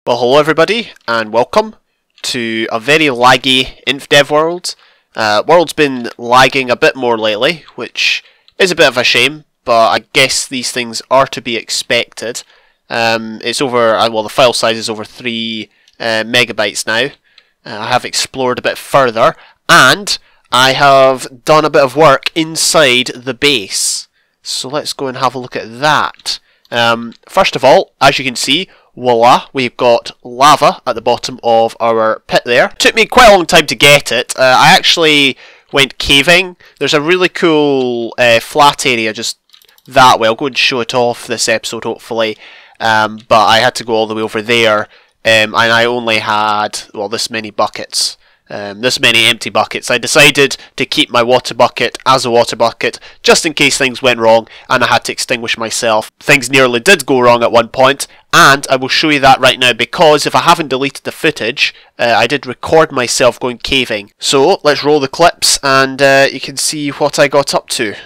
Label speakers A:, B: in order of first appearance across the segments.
A: Well, hello everybody, and welcome to a very laggy Infdev world. World's been lagging a bit more lately, which is a bit of a shame, but I guess these things are to be expected. It's over, well, the file size is over 3 megabytes now. I have explored a bit further, and I have done a bit of work inside the base. So let's go and have a look at that. First of all, as you can see, voila, we've got lava at the bottom of our pit there. It took me quite a long time to get it. I actually went caving. There's a really cool flat area just that way. I'll go and show it off this episode hopefully. But I had to go all the way over there, and I only had, well, this many buckets. This many empty buckets. I decided to keep my water bucket as a water bucket just in case things went wrong and I had to extinguish myself. Things nearly did go wrong at one point, and I will show you that right now because if I haven't deleted the footage, I did record myself going caving. So let's roll the clips and you can see what I got up to.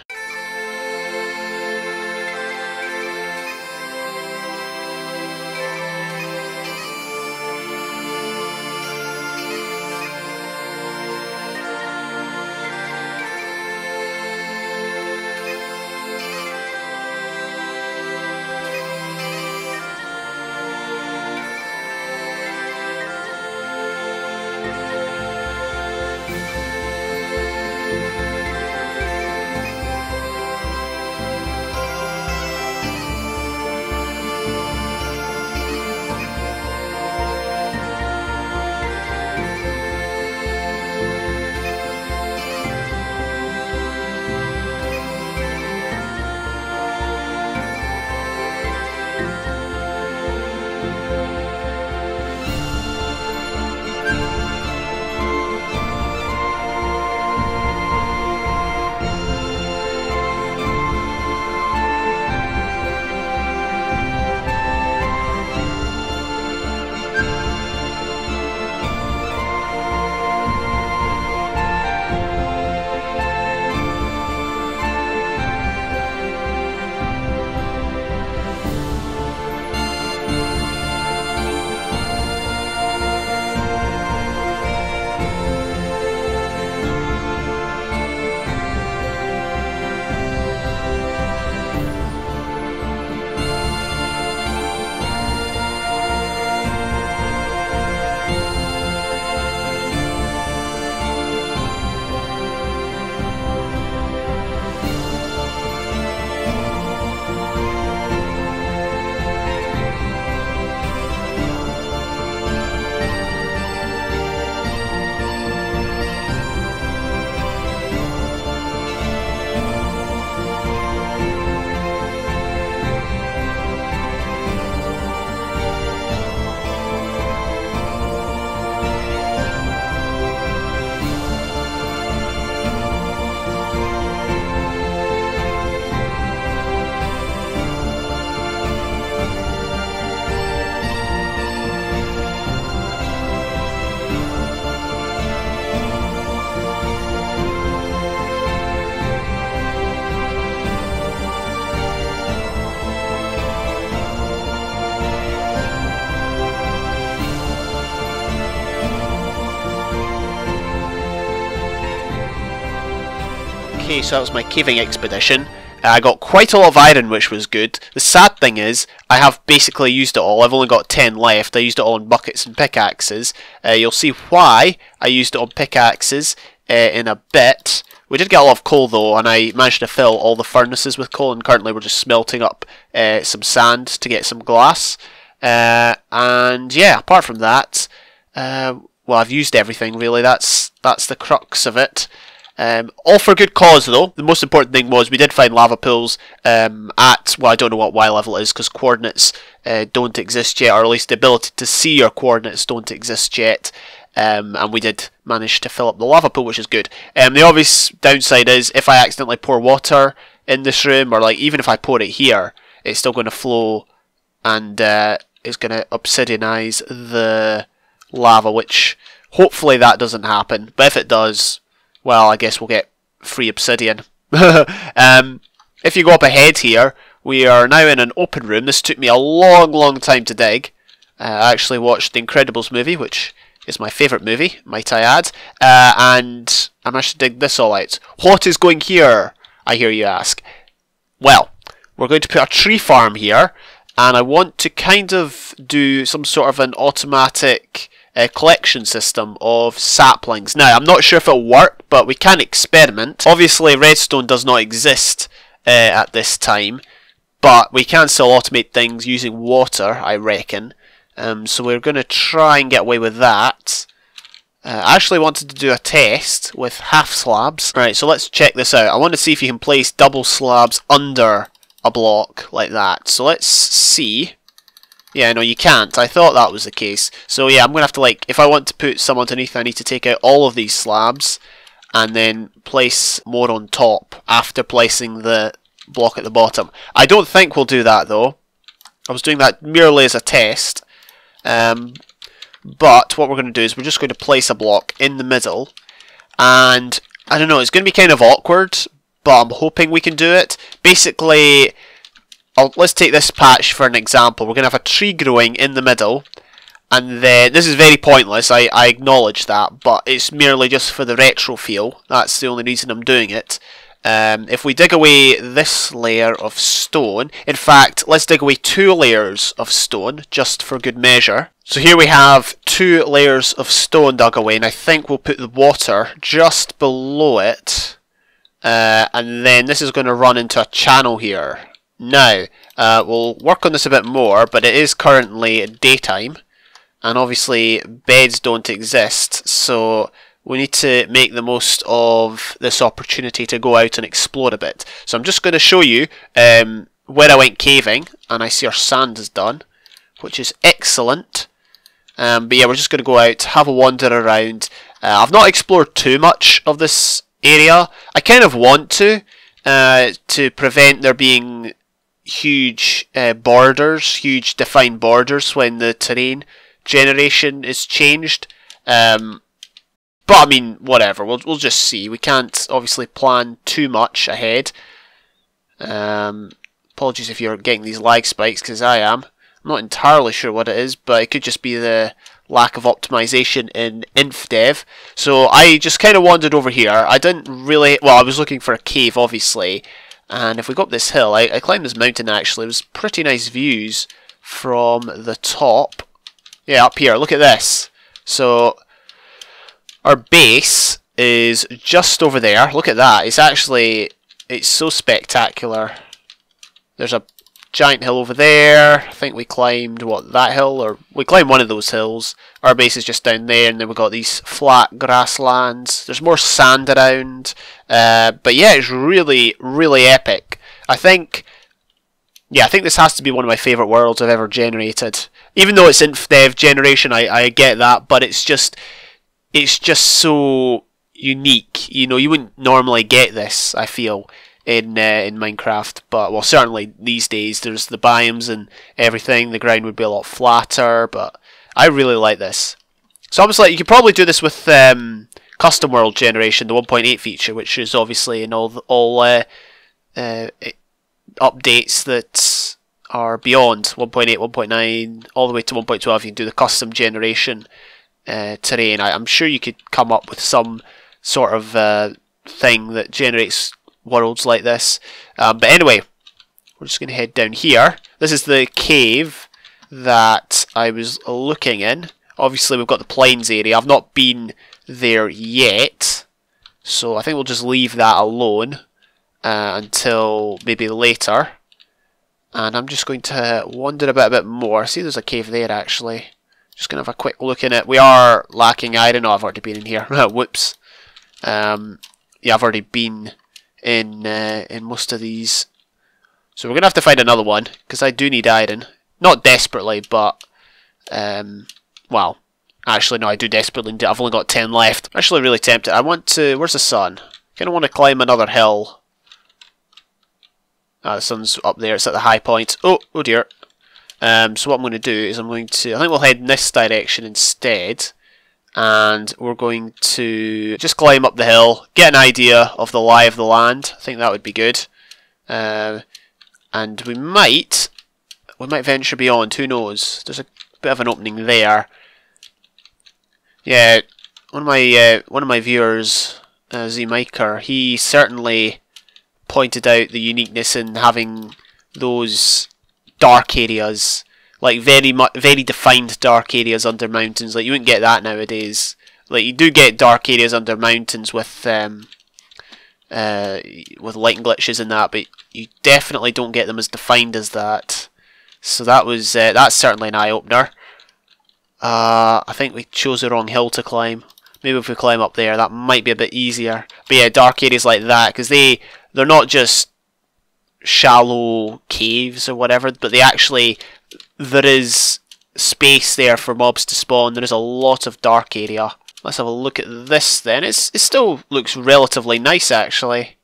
A: Okay, so that was my caving expedition. I got quite a lot of iron, which was good. The sad thing is, I have basically used it all. I've only got 10 left. I used it all on buckets and pickaxes. You'll see why I used it on pickaxes in a bit. We did get a lot of coal though, and I managed to fill all the furnaces with coal, and currently we're just smelting up some sand to get some glass. And yeah, apart from that, well, I've used everything really. That's the crux of it. All for good cause though. The most important thing was we did find lava pools at, well, I don't know what Y level it is because coordinates don't exist yet, or at least the ability to see your coordinates don't exist yet. And we did manage to fill up the lava pool, which is good. The obvious downside is if I accidentally pour water in this room, or like even if I pour it here, it's still going to flow and it's going to obsidianize the lava, which hopefully that doesn't happen. But if it does, well, I guess we'll get free obsidian. If you go up ahead here, we are now in an open room. This took me a long time to dig. I actually watched The Incredibles movie, which is my favourite movie, might I add, and I managed to dig this all out. What is going here, I hear you ask? Well, we're going to put a tree farm here, and I want to kind of do some sort of an automatic collection system of saplings. Now, I'm not sure if it'll work, but we can experiment. Obviously, redstone does not exist at this time, but we can still automate things using water, I reckon. So we're going to try and get away with that. I actually wanted to do a test with half slabs. Right, so let's check this out. I want to see if you can place double slabs under a block like that. So let's see. Yeah, no, you can't. I thought that was the case. So yeah, I'm going to have to, like, if I want to put some underneath, I need to take out all of these slabs and then place more on top after placing the block at the bottom. I don't think we'll do that, though. I was doing that merely as a test. But what we're going to do is we're just going to place a block in the middle, and I don't know, it's going to be kind of awkward, but I'm hoping we can do it. Basically, let's take this patch for an example. We're going to have a tree growing in the middle, and then this is very pointless, I acknowledge that, but it's merely just for the retro feel. That's the only reason I'm doing it. If we dig away this layer of stone, in fact, let's dig away 2 layers of stone, just for good measure. So here we have 2 layers of stone dug away, and I think we'll put the water just below it, and then this is going to run into a channel here. Now, we'll work on this a bit more, but it is currently daytime, and obviously beds don't exist, so we need to make the most of this opportunity to go out and explore a bit. So I'm just going to show you where I went caving, and I see our sand is done, which is excellent. But yeah, we're just going to go out, have a wander around. I've not explored too much of this area. I kind of want to prevent there being huge borders, huge defined borders when the terrain generation is changed. But I mean, whatever. We'll just see. We can't obviously plan too much ahead. Apologies if you're getting these lag spikes, because I am. I'm not entirely sure what it is, but it could just be the lack of optimization in Infdev. So I just kind of wandered over here. I didn't really... Well, I was looking for a cave, obviously. And if we go up this hill, I climbed this mountain actually. It was pretty nice views from the top. Yeah, up here. Look at this. So our base is just over there. Look at that. It's actually... It's so spectacular. There's a giant hill over there. I think we climbed, what, that hill? Or we climbed one of those hills. Our base is just down there, and then we've got these flat grasslands. There's more sand around. But yeah, it's really, really epic. I think this has to be one of my favourite worlds I've ever generated. Even though it's Infdev generation, I get that, but it's just so unique. You know, you wouldn't normally get this, I feel, in Minecraft, but well, certainly these days there's the biomes and everything. The ground would be a lot flatter, but I really like this. So obviously you could probably do this with custom world generation, the 1.8 feature, which is obviously in all updates that are beyond 1.8, 1.9, all the way to 1.12. You can do the custom generation terrain. I'm sure you could come up with some sort of thing that generates worlds like this. But anyway, we're just going to head down here. This is the cave that I was looking in. Obviously we've got the plains area. I've not been there yet, so I think we'll just leave that alone until maybe later. And I'm just going to wander a bit more. See, there's a cave there actually. Just going to have a quick look in it. We are lacking iron. Oh, I've already been in here. Whoops. Yeah, I've already been in most of these, so we're gonna have to find another one because I do need iron, not desperately, but well, actually no, I do desperately need it. I've only got 10 left. I'm actually really tempted. I want to... Where's the sun? Kind of want to climb another hill. The sun's up there. It's at the high point. Oh dear. So what I'm going to do is I think we'll head in this direction instead. And we're going to just climb up the hill, get an idea of the lie of the land. I think that would be good. And we might venture beyond, who knows. There's bit of an opening there. Yeah, one of my viewers, Z-Miker, he certainly pointed out the uniqueness in having those dark areas, like very defined dark areas under mountains. Like you wouldn't get that nowadays. Like you do get dark areas under mountains with lighting glitches and that, but you definitely don't get them as defined as that. So that was that's certainly an eye opener. I think we chose the wrong hill to climb. Maybe if we climb up there, that might be a bit easier. But yeah, dark areas like that, because they're not just shallow caves or whatever, but there is space there for mobs to spawn. There is a lot of dark area. Let's have a look at this then. It still looks relatively nice actually,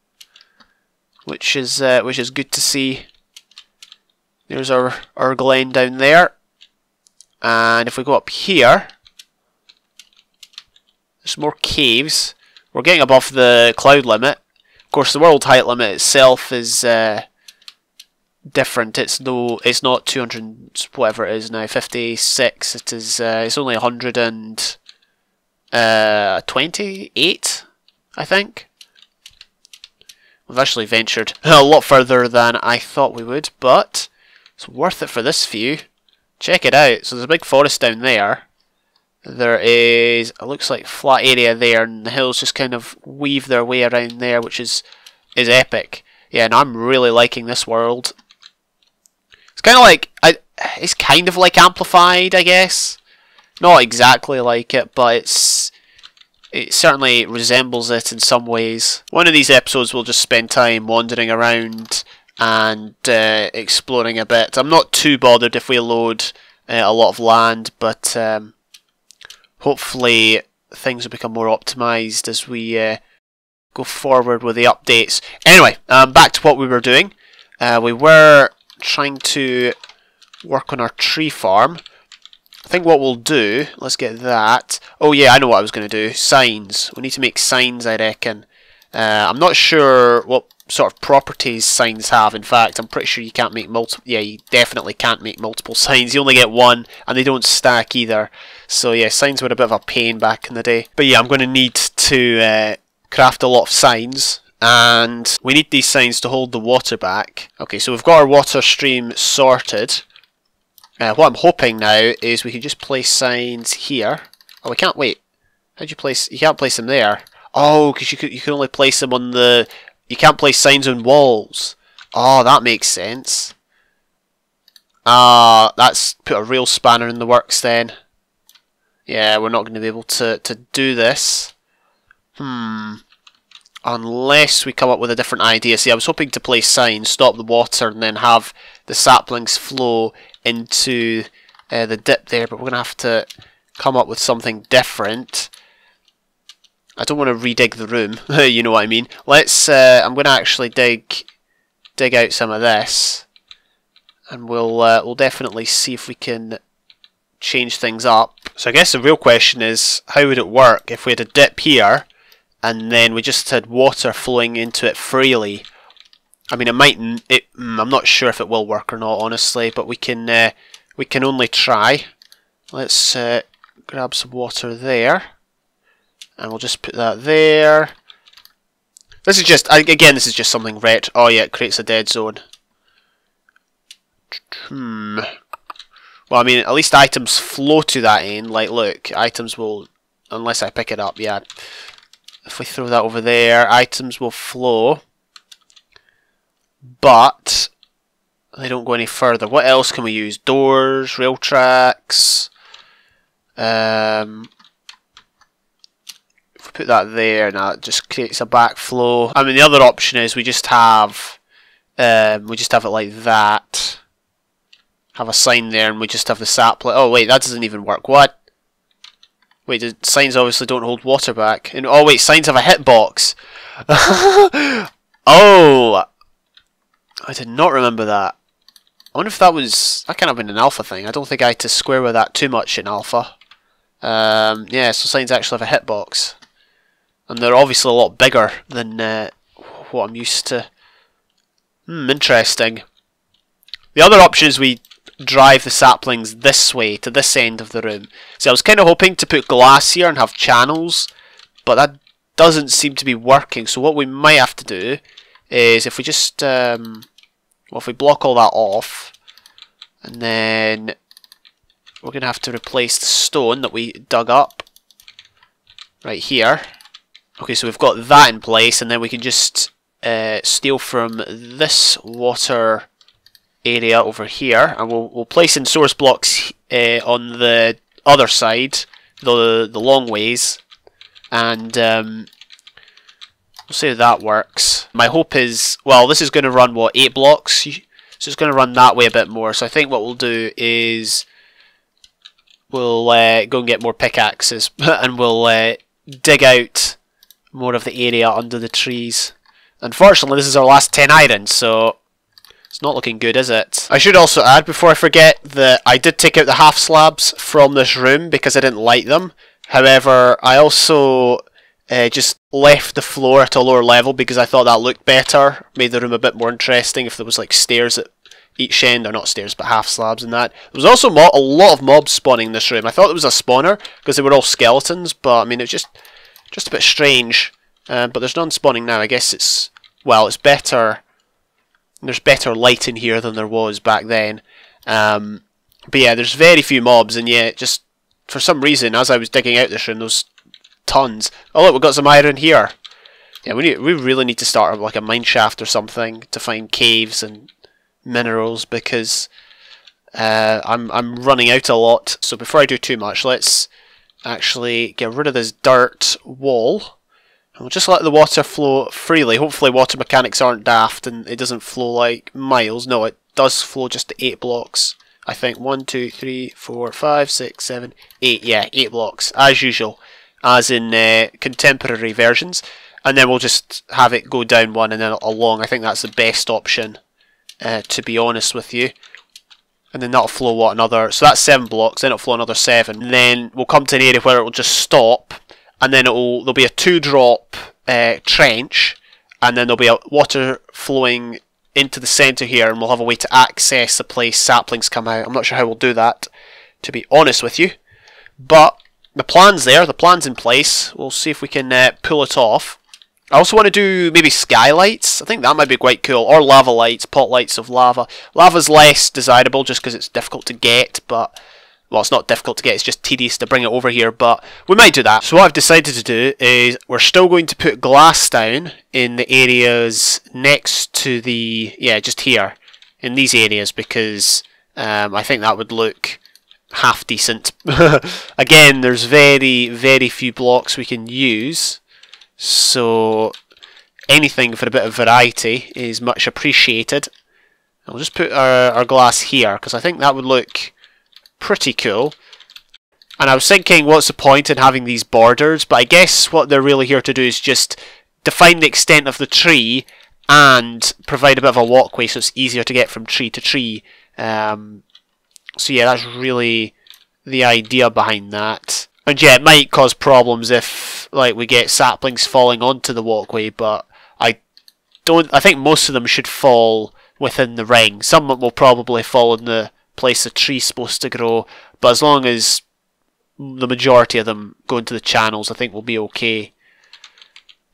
A: which is good to see. There's our glen down there, and if we go up here, there's more caves. We're getting above the cloud limit. Of course, the world height limit itself is different. It's not 200 whatever it is now, 56. It is it's only 128, I think. We've actually ventured a lot further than I thought we would, but it's worth it for this view. Check it out. So there's a big forest down there. There is, it looks like flat area there, and the hills just kind of weave their way around there, which is epic. Yeah, and I'm really liking this world. It's kind of like it's kind of like Amplified, I guess. Not exactly like it, but it certainly resembles it in some ways. One of these episodes we'll just spend time wandering around and exploring a bit. I'm not too bothered if we load a lot of land, but hopefully things will become more optimised as we go forward with the updates. Anyway, back to what we were doing. We were trying to work on our tree farm. I think what we'll do, let's get that. Oh yeah, I know what I was going to do. Signs. We need to make signs, I reckon. I'm not sure what sort of properties signs have. In fact, I'm pretty sure you can't make multiple. Yeah, you definitely can't make multiple signs. You only get one, and they don't stack either. So yeah, signs were a bit of a pain back in the day. But yeah, I'm going to need to craft a lot of signs, and we need these signs to hold the water back. Okay, so we've got our water stream sorted. What I'm hoping now is we can just place signs here. Oh, we can't. Wait, how'd you place? You can't place them there. Oh, because you can only place them on the. You can't place signs on walls. Oh, that makes sense. That's put a real spanner in the works then. Yeah, we're not going to be able to do this. Unless we come up with a different idea. See, I was hoping to place signs, stop the water, and then have the saplings flow into the dip there, but we're going to have to come up with something different. I don't want to redig the room, you know what I mean. Let's, I'm going to actually dig out some of this, and we'll definitely see if we can change things up. So I guess the real question is, how would it work if we had a dip here, and then we just had water flowing into it freely? I mean, I'm not sure if it will work or not, honestly, but we can only try. Let's grab some water there, and we'll just put that there. This is just, again, this is just something ret. Oh yeah, it creates a dead zone. Well, I mean, at least items flow to that end. Like, look, items will, unless I pick it up, yeah. If we throw that over there, items will flow, but they don't go any further. What else can we use? Doors, rail tracks. If we put that there, now it just creates a backflow. I mean, the other option is we just have it like that. Have a sign there, and we just have the sapling. Oh wait, that doesn't even work. What? Wait, the signs obviously don't hold water back. And oh wait, signs have a hitbox. Oh, I did not remember that. I wonder if that can't have been an alpha thing. I don't think I had to square with that too much in alpha. Yeah, so signs actually have a hitbox, and they're obviously a lot bigger than what I'm used to. Interesting. The other option is we drive the saplings this way, to this end of the room. So I was kind of hoping to put glass here and have channels, but that doesn't seem to be working. So what we might have to do is if we just, well, if we block all that off, and then we're going to have to replace the stone that we dug up right here. Okay, so we've got that in place, and then we can just steal from this water area over here, and we'll place in source blocks on the other side, the long ways, and we'll see how that works. My hope is, well, this is going to run what, 8 blocks, so it's going to run that way a bit more. So I think what we'll do is we'll go and get more pickaxes and we'll dig out more of the area under the trees. Unfortunately, this is our last 10 iron, so it's not looking good, is it? I should also add, before I forget, that I did take out the half slabs from this room because I didn't like them. However, I also just left the floor at a lower level because I thought that looked better, made the room a bit more interesting if there was like stairs at each end, or not stairs but half slabs and that. There was also a lot of mobs spawning in this room. I thought it was a spawner because they were all skeletons, but I mean it was just a bit strange. But there's none spawning now. I guess it's, well, it's better. There's better light in here than there was back then. But yeah, there's very few mobs, and yet just for some reason, as I was digging out this room, there was tons. Oh look, we've got some iron here. Yeah, we really need to start like a mine shaft or something to find caves and minerals, because I'm running out a lot. So before I do too much, let's actually get rid of this dirt wall. And we'll just let the water flow freely. Hopefully water mechanics aren't daft and it doesn't flow like miles. No, it does flow just to 8 blocks. I think 1, 2, 3, 4, 5, 6, 7, 8. Yeah, 8 blocks, as usual, as in contemporary versions. And then we'll just have it go down one and then along. I think that's the best option, to be honest with you. And then that'll flow what, another, so that's 7 blocks, then it'll flow another 7. And then we'll come to an area where it will just stop, and then there'll be a 2-drop trench, and then there'll be a water flowing into the centre here, and we'll have a way to access the place saplings come out. I'm not sure how we'll do that, to be honest with you. But the plan's there, the plan's in place. We'll see if we can pull it off. I also want to do maybe skylights. I think that might be quite cool. Or lava lights, pot lights of lava. Lava's less desirable just because it's difficult to get, but, well, it's not difficult to get, it's just tedious to bring it over here, but we might do that. So what I've decided to do is we're still going to put glass down in the areas next to the, yeah, just here, in these areas, because I think that would look half decent. Again, there's very, very few blocks we can use, so anything for a bit of variety is much appreciated. I'll just put our glass here, because I think that would look pretty cool. And I was thinking, what's the point in having these borders? But I guess what they're really here to do is just define the extent of the tree and provide a bit of a walkway so it's easier to get from tree to tree. So yeah, that's really the idea behind that. And yeah, it might cause problems if like we get saplings falling onto the walkway, but I think most of them should fall within the ring. Some will probably fall in the place the tree's supposed to grow, but as long as the majority of them go into the channels, I think we'll be okay.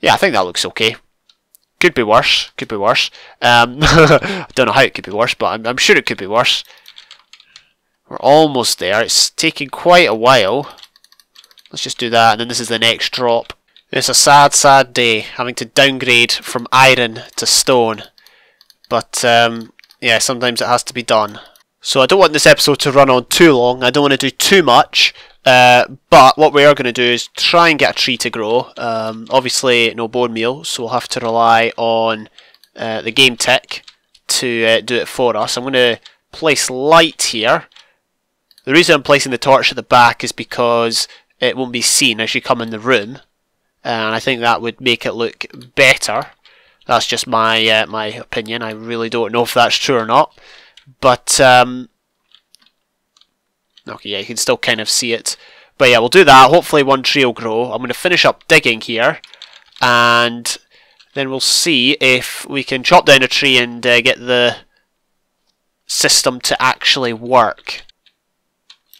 A: Yeah, I think that looks okay. Could be worse, could be worse. I don't know how it could be worse, but I'm sure it could be worse. We're almost there. It's taking quite a while. Let's just do that, and then this is the next drop. It's a sad, sad day, having to downgrade from iron to stone. But, yeah, sometimes it has to be done. So I don't want this episode to run on too long. I don't want to do too much. But what we are going to do is try and get a tree to grow. Obviously, no bone meal, so we'll have to rely on the game tech to do it for us. I'm going to place light here. The reason I'm placing the torch at the back is because it won't be seen as you come in the room, and I think that would make it look better. That's just my my opinion. I really don't know if that's true or not, but okay, yeah, you can still kind of see it. But yeah, we'll do that. Hopefully one tree will grow. I'm going to finish up digging here, and then we'll see if we can chop down a tree and get the system to actually work.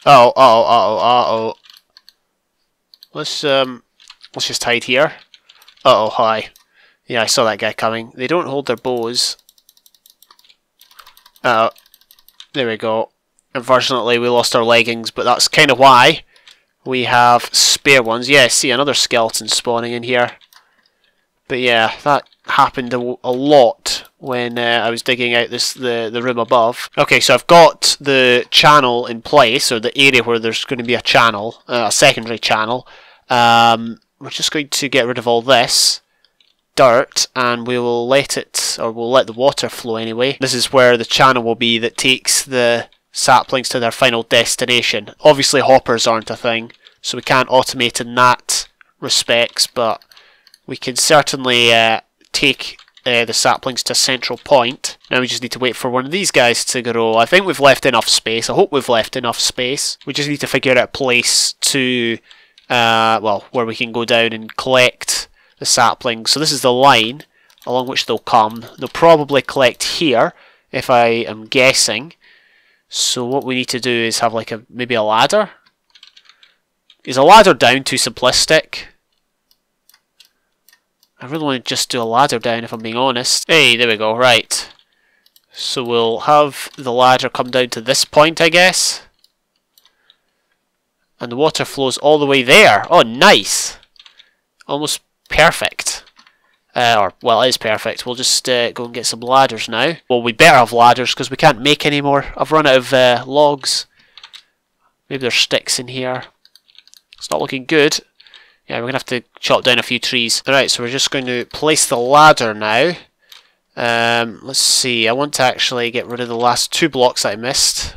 A: Uh-oh. Let's just hide here. Uh-oh, hi. Yeah, I saw that guy coming. They don't hold their bows. There we go. Unfortunately, we lost our leggings, but that's kind of why we have spare ones. Yeah, I see another skeleton spawning in here. But yeah, that happened a lot when I was digging out the room above. Okay, so I've got the channel in place, or the area where there's going to be a channel, a secondary channel. We're just going to get rid of all this dirt, and we will let it, or we'll let the water flow anyway. This is where the channel will be that takes the saplings to their final destination. Obviously hoppers aren't a thing, so we can't automate in that respects, but we can certainly take the saplings to a central point. Now we just need to wait for one of these guys to grow. I think we've left enough space. I hope we've left enough space. We just need to figure out a place to, well, where we can go down and collect the saplings. So this is the line along which they'll come. They'll probably collect here, if I am guessing. So what we need to do is have like maybe a ladder. Is a ladder down too simplistic? I really want to just do a ladder down, if I'm being honest. Hey, there we go, right. So we'll have the ladder come down to this point, I guess. And the water flows all the way there. Oh, nice! Almost perfect. Well, it is perfect. We'll just go and get some ladders now. Well, we better have ladders, because we can't make any more. I've run out of logs. Maybe there's sticks in here. It's not looking good. Yeah, we're going to have to chop down a few trees. Alright, so we're just going to place the ladder now. Let's see, I want to actually get rid of the last 2 blocks that I missed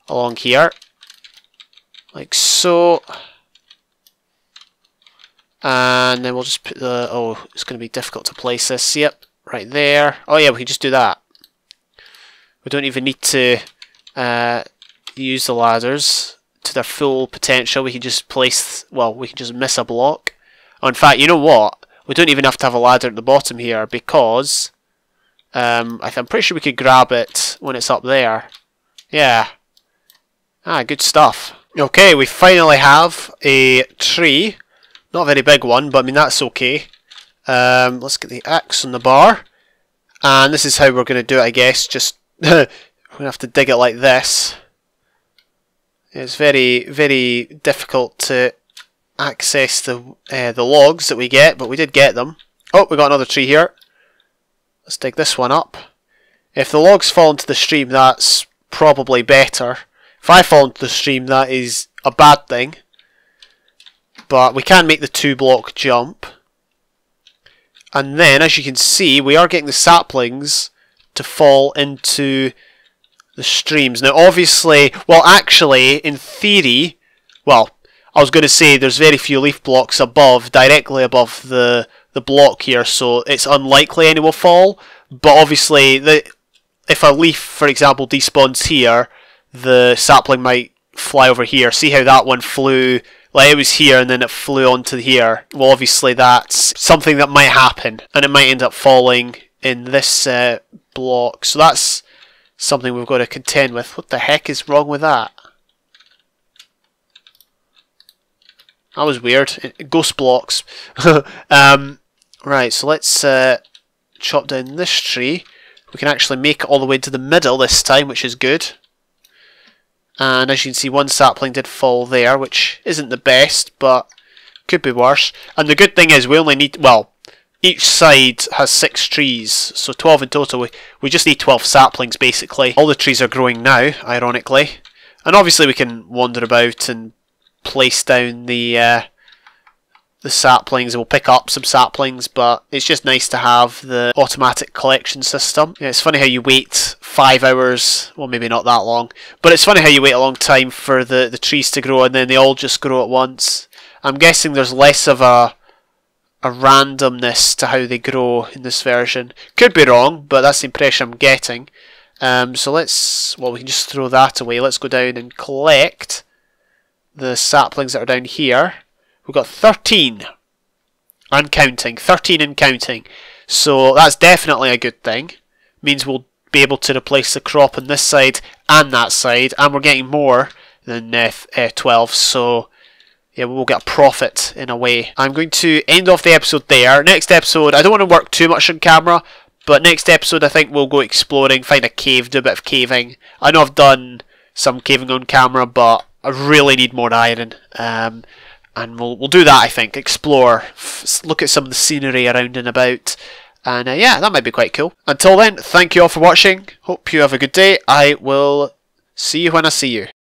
A: along here. Like so. And then we'll just put the... Oh, it's going to be difficult to place this. Yep, right there. Oh yeah, we can just do that. We don't even need to use the ladders to their full potential. We can just place... Well, we can just miss a block. Oh, in fact, you know what? We don't even have to have a ladder at the bottom here, because... I'm pretty sure we could grab it when it's up there. Yeah. Ah, good stuff. Okay, we finally have a tree. Not a very big one, but I mean, that's okay. Let's get the axe on the bar. And this is how we're going to do it, I guess. Just, we're going to have to dig it like this. It's very, very difficult to access the logs that we get, but we did get them. Oh, we got another tree here. Let's dig this one up. If the logs fall into the stream, that's probably better. If I fall into the stream, that is a bad thing. But we can make the 2-block jump. And then, as you can see, we are getting the saplings to fall into the streams. Now, obviously, well, actually, in theory, well, I was going to say there's very few leaf blocks above, directly above the block here, so it's unlikely any will fall. But obviously, if a leaf, for example, despawns here, the sapling might fly over here. See how that one flew? Like, it was here and then it flew onto here. Well, obviously that's something that might happen, and it might end up falling in this block. So that's something we've got to contend with. What the heck is wrong with that? That was weird. Ghost blocks. Right, so let's chop down this tree. We can actually make it all the way to the middle this time, which is good. And as you can see, one sapling did fall there, which isn't the best, but could be worse. And the good thing is we only need, well, each side has 6 trees, so 12 in total. We just need 12 saplings, basically. All the trees are growing now, ironically. And obviously we can wander about and place down the saplings. We'll pick up some saplings, but it's just nice to have the automatic collection system. Yeah, it's funny how you wait 5 hours, well, maybe not that long, but it's funny how you wait a long time for the trees to grow and then they all just grow at once. I'm guessing there's less of a randomness to how they grow in this version. Could be wrong, but that's the impression I'm getting. So let's, well, we can just throw that away. Let's go down and collect the saplings that are down here. We've got 13 and counting. 13 and counting. So that's definitely a good thing. Means we'll be able to replace the crop on this side and that side, and we're getting more than 12, so yeah, we'll get a profit in a way. I'm going to end off the episode there. Next episode, I don't want to work too much on camera, but next episode I think we'll go exploring, find a cave, do a bit of caving. I know I've done some caving on camera, but I really need more iron. And we'll do that, I think. Explore, look at some of the scenery around and about. And yeah, that might be quite cool. Until then, thank you all for watching. Hope you have a good day. I will see you when I see you.